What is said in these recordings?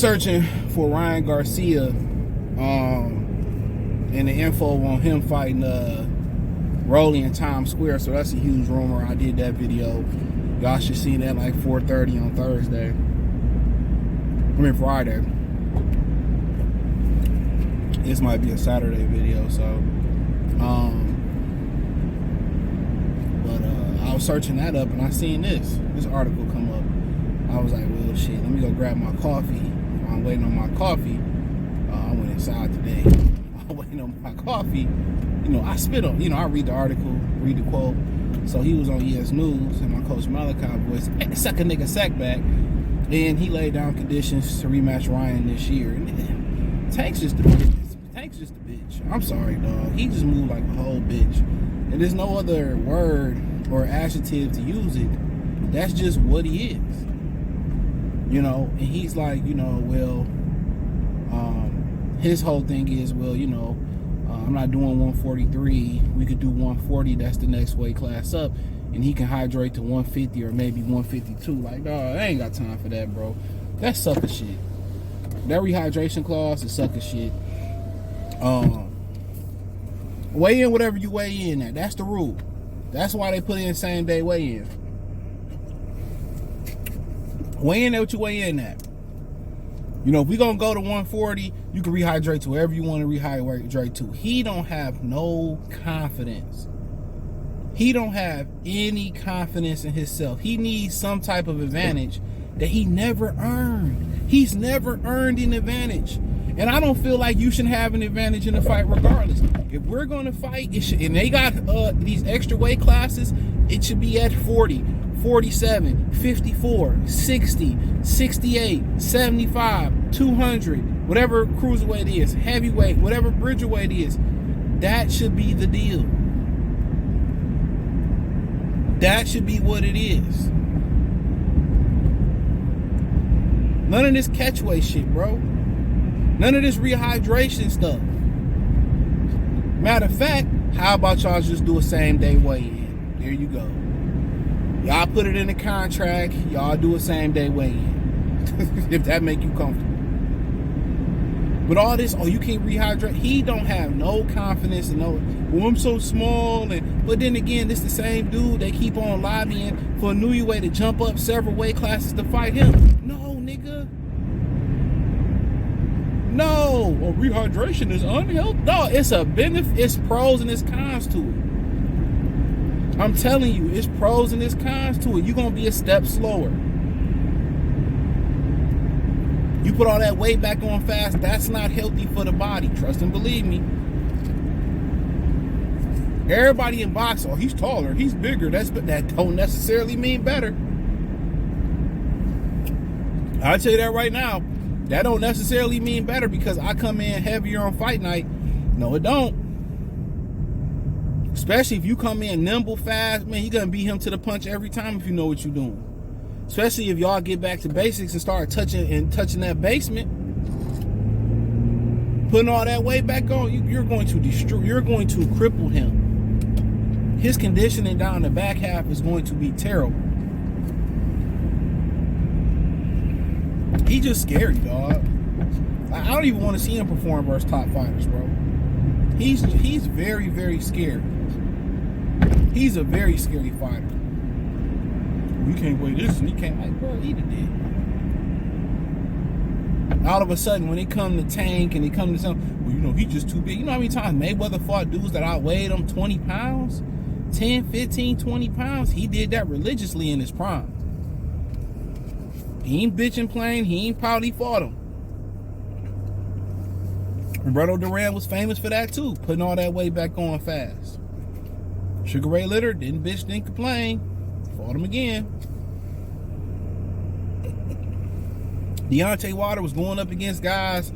searching for Ryan Garcia, and the info on him fighting Rolly in Times Square. So that's a huge rumor. I did that video. Y'all should see that like 4:30 on Thursday. Friday. This might be a Saturday video, so I was searching that up and I seen this article come up. I was like, well, shit, let me go grab my coffee. While I'm waiting on my coffee, I went inside today. I'm waiting on my coffee. You know, I spit on, I read the article, read the quote. So he was on ES News, and my coach Malachi voice, suck a nigga sack back. And he laid down conditions to rematch Ryan this year. And Tank's just a bitch. Tank's just a bitch. I'm sorry, dog. He just moved like a whole bitch. And there's no other word or adjective to use it. That's just what he is. And he's like, his whole thing is, I'm not doing 143. We could do 140. That's the next weight class up. And he can hydrate to 150 or maybe 152. Like, dog, I ain't got time for that, bro. That's sucker shit. That rehydration clause is sucker shit. Weigh in whatever you weigh in at. That's the rule. That's why they put in same day weigh in. Weigh in at what you weigh in at. If we gonna go to 140, you can rehydrate to wherever you want to rehydrate to. He don't have no confidence. He don't have any confidence in himself. He needs some type of advantage that he never earned. He's never earned an advantage. And I don't feel like you should have an advantage in the fight regardless. If we're going to fight, and they got these extra weight classes, it should be at 40, 47, 54, 60, 68, 75, 200, whatever cruiserweight is, heavyweight, whatever bridgerweight is. That should be the deal. That should be what it is. None of this catchweight shit, bro. None of this rehydration stuff. Matter of fact, how about y'all just do a same day weigh-in? There you go. Y'all put it in the contract. Y'all do a same day weigh-in. If that make you comfortable. But all this, you can't rehydrate. He don't have no confidence in I'm so small. But then again, this the same dude they keep on lobbying for a new way to jump up several weight classes to fight him. No, nigga. No. Well, rehydration is unhealthy. No, it's a benefit. It's pros and it's cons to it. I'm telling you, it's pros and it's cons to it. You're going to be a step slower. You put all that weight back on fast, that's not healthy for the body. Trust and believe me. Everybody in boxing, he's taller, he's bigger. That don't necessarily mean better. I'll tell you that right now. That don't necessarily mean better because I come in heavier on fight night. No, it don't. Especially if you come in nimble, fast, man, you're going to beat him to the punch every time if you know what you're doing. Especially if y'all get back to basics and start touching that basement. Putting all that weight back on, you're going to cripple him. His conditioning down the back half is going to be terrible. He just scary, dog. I don't even want to see him perform versus top fighters, bro. He's very, very scary. He's a very scary fighter. We can't weigh this and he can't, like, bro, eat a dick. All of a sudden, when it come to Tank and it come to something, well, he just too big. You know how many times Mayweather fought dudes that outweighed him 20 pounds? 10, 15, 20 pounds? He did that religiously in his prime. He ain't bitching playing. He ain't proud he fought him. Roberto Duran was famous for that too, putting all that weight back on fast. Sugar Ray Leonard didn't complain. Fought him again. Deontay Wilder was going up against guys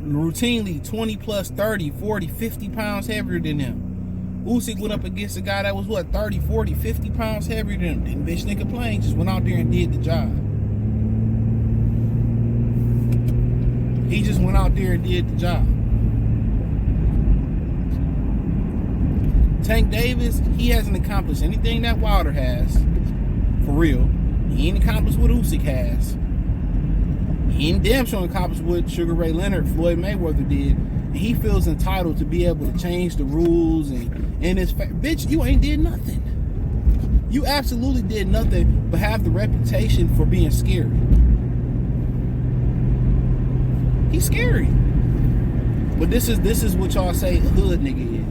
routinely 20 plus 30, 40, 50 pounds heavier than him. Usyk went up against a guy that was 30, 40, 50 pounds heavier than him. Didn't complain, just went out there and did the job. He just went out there and did the job. Tank Davis, he hasn't accomplished anything that Wilder has. For real. He ain't accomplished what Usyk has. He he damn sure accomplished what Sugar Ray Leonard, Floyd Mayweather did. And he feels entitled to be able to change the rules and his bitch, you ain't did nothing. You absolutely did nothing but have the reputation for being scary. He's scary. But this is what y'all say a hood nigga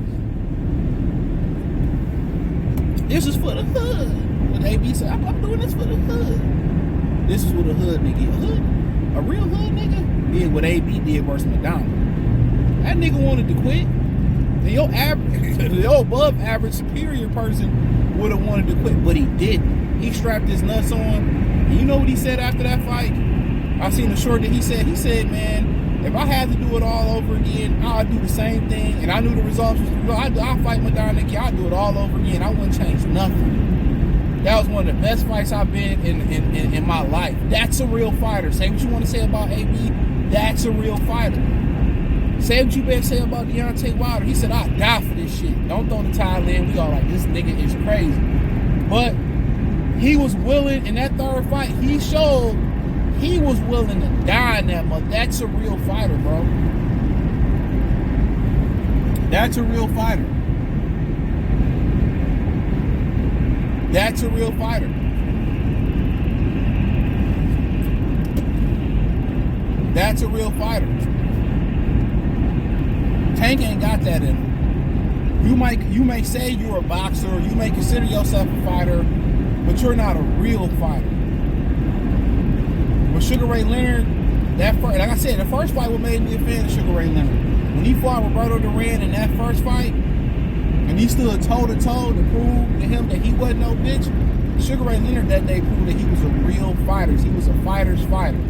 is. This is for the hood. What AB said, I'm doing this for the hood. This is what a hood nigga is. A real hood nigga did what AB did versus McDonald. That nigga wanted to quit. And your above average superior person would have wanted to quit, but he didn't. He strapped his nuts on. And you know what he said after that fight? I seen the short that he said, man, if I had to do it all over again, I'd do the same thing. And I knew the results was the result. I'll fight Madonna Nikki. I'll do it all over again. I wouldn't change nothing. That was one of the best fights I've been in my life. That's a real fighter. Say what you want to say about AB. That's a real fighter. Say what you better say about Deontay Wilder. He said, I'll die for this shit. Don't throw the towel in. We all like, this nigga is crazy. But he was willing, in that third fight, he showed he was willing to die in that mother. That's a real fighter, bro. That's a real fighter. That's a real fighter. That's a real fighter. Tank ain't got that in him. You may say you're a boxer, you may consider yourself a fighter, but you're not a real fighter. With Sugar Ray Leonard, like I said, the first fight what made me a fan of Sugar Ray Leonard. When he fought Roberto Duran in that first fight, and he stood toe-to-toe to prove to him that he wasn't no bitch, Sugar Ray Leonard that day proved that he was a real fighter. He was a fighter's fighter.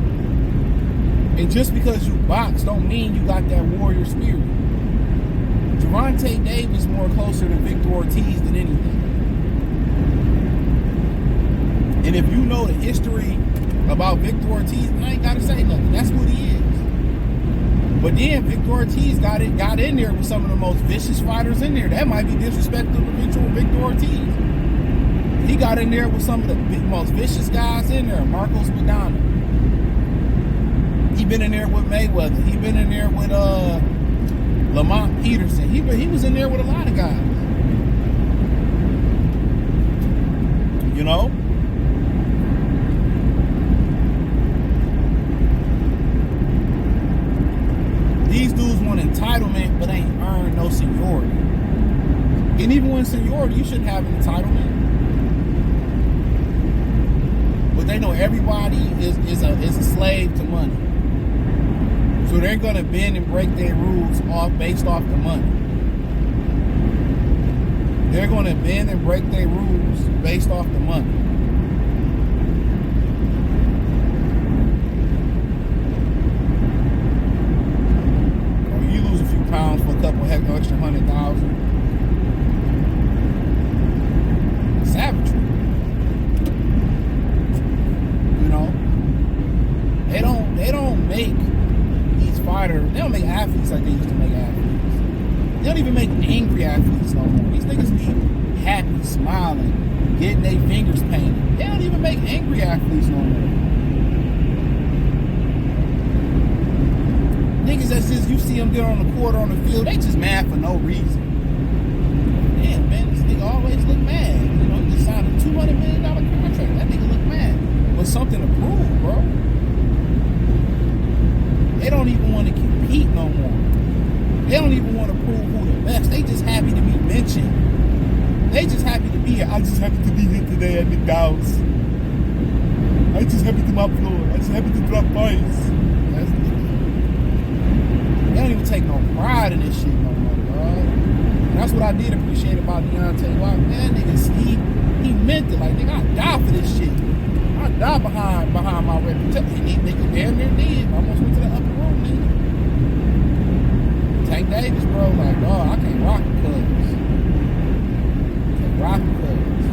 And just because you box don't mean you got that warrior spirit. Gervonta Davis more closer to Victor Ortiz than anything. And if you know the history about Victor Ortiz, I ain't gotta say nothing. That's what he is. But then Victor Ortiz got in there with some of the most vicious fighters in there. That might be disrespectful to Victor Ortiz. He got in there with some of the most vicious guys in there. Marcos Madonna. He been in there with Mayweather. He been in there with Lamont Peterson. He was in there with a lot of guys. You know? These dudes want entitlement, but ain't earned no seniority. And even when seniority, you shouldn't have an entitlement. But they know everybody is a slave to money. So they're gonna bend and break their rules based off the money. They're gonna bend and break their rules based off the money. Pounds for a couple extra 100,000. Savagery. You know, they don't make these fighters. They don't make athletes like they used to make athletes. They don't even make angry athletes no more. These niggas be happy, smiling, getting their fingers painted. They don't even make angry athletes no more. Niggas that's just, you see them get on the court or on the field, they just mad for no reason. Damn, man, this nigga always look mad. You know, he just signed a $200 million contract. That nigga look mad. But something to prove, bro. They don't even want to compete no more. They don't even want to prove who the best. They just happy to be mentioned. They just happy to be here. I just happy to be here today at the Dows. I just happy to my floor. I just happy to drop points. They don't even take no pride in this shit no more, bro. And that's what I did appreciate about Deontay Wilder. Man, niggas, he meant it. Like, nigga, I die for this shit. I die behind my reputation. He nigga damn near did. I almost went to the upper room, nigga. Tank Davis, bro, like, dog, I can't rock the cubs. Can't rock the cubs.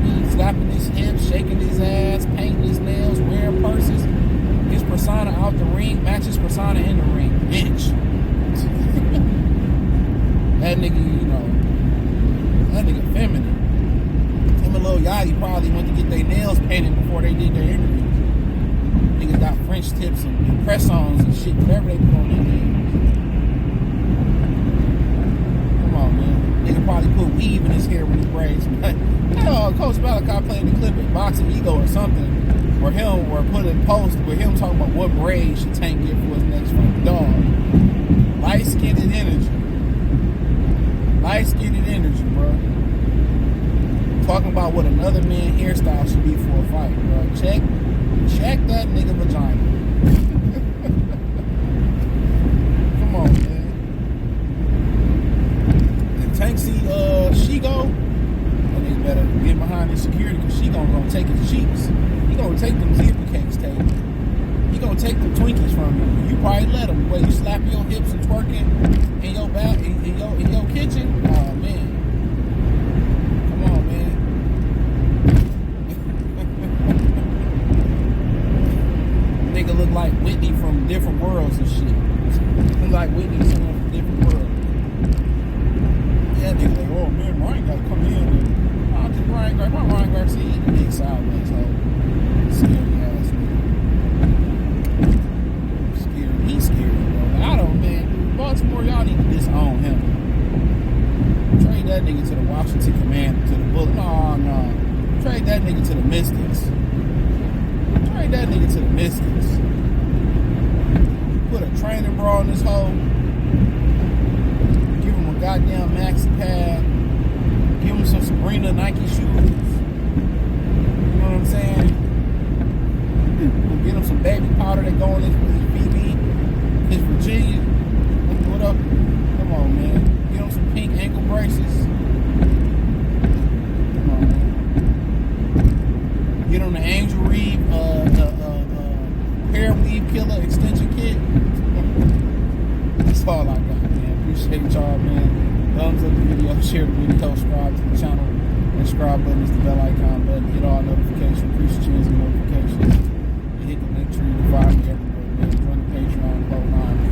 He slapping his hips, shaking his ass, painting his nails, wearing purses. His persona out the ring matches persona in the ring. Bitch. That nigga, you know, that nigga feminine. Him and Lil Yachty probably went to get their nails painted before they did their interview. niggas got French tips and press-ons and shit, whatever they put on their nails. Come on, man. Nigga probably put weave in his hair when he braids. Coach Malachi played the clip at Boxing Ego or something, or put a post with him talking about what braids should Tank get for his next fight. Dog. Light-skinned energy. Light-skinned energy, bro. Talking about what another man's hairstyle should be for a fight, bro. Check that nigga vagina. Come on, man. If Tank see Shigo, that nigga better get behind his security, because Shigo gonna take his cheeks. He gonna take them zebra cakes, Tank. He gonna take them Twinkies from you. You probably let him. Where you slap your hips and twerking in your back in your kitchen. Oh man. Come on, man. Nigga look like Whitney from different worlds and shit. Look like Whitney from different worlds. Yeah, nigga like, oh man, Ryan gotta come in and I'll just Ryan Garcia eat the dick sideways, so scary ass nigga. Scary. He's scary, bro. Like, I don't, man. Baltimore, y'all need to disown him. Trade that nigga to the Washington Commanders, to the Bullets. No. Trade that nigga to the Mystics. Trade that nigga to the Mystics. Put a training bra in this hole. Give him a goddamn maxi pad. Give him some Sabrina Nike shoes. You know what I'm saying? Get him some baby powder that go on his BB, his Virginia. What up? Come on, man. Get him some pink ankle braces. Come on, man. Get him the Angel Reeve, hair weave killer extension kit. That's all I got, man. Appreciate y'all, man. Thumbs up the video, share the video, subscribe to the channel. The subscribe button is the bell icon button. Hit all notifications, increase your chance of notifications. And hit the link tree to find me everywhere, man. Join the Patreon, below 9.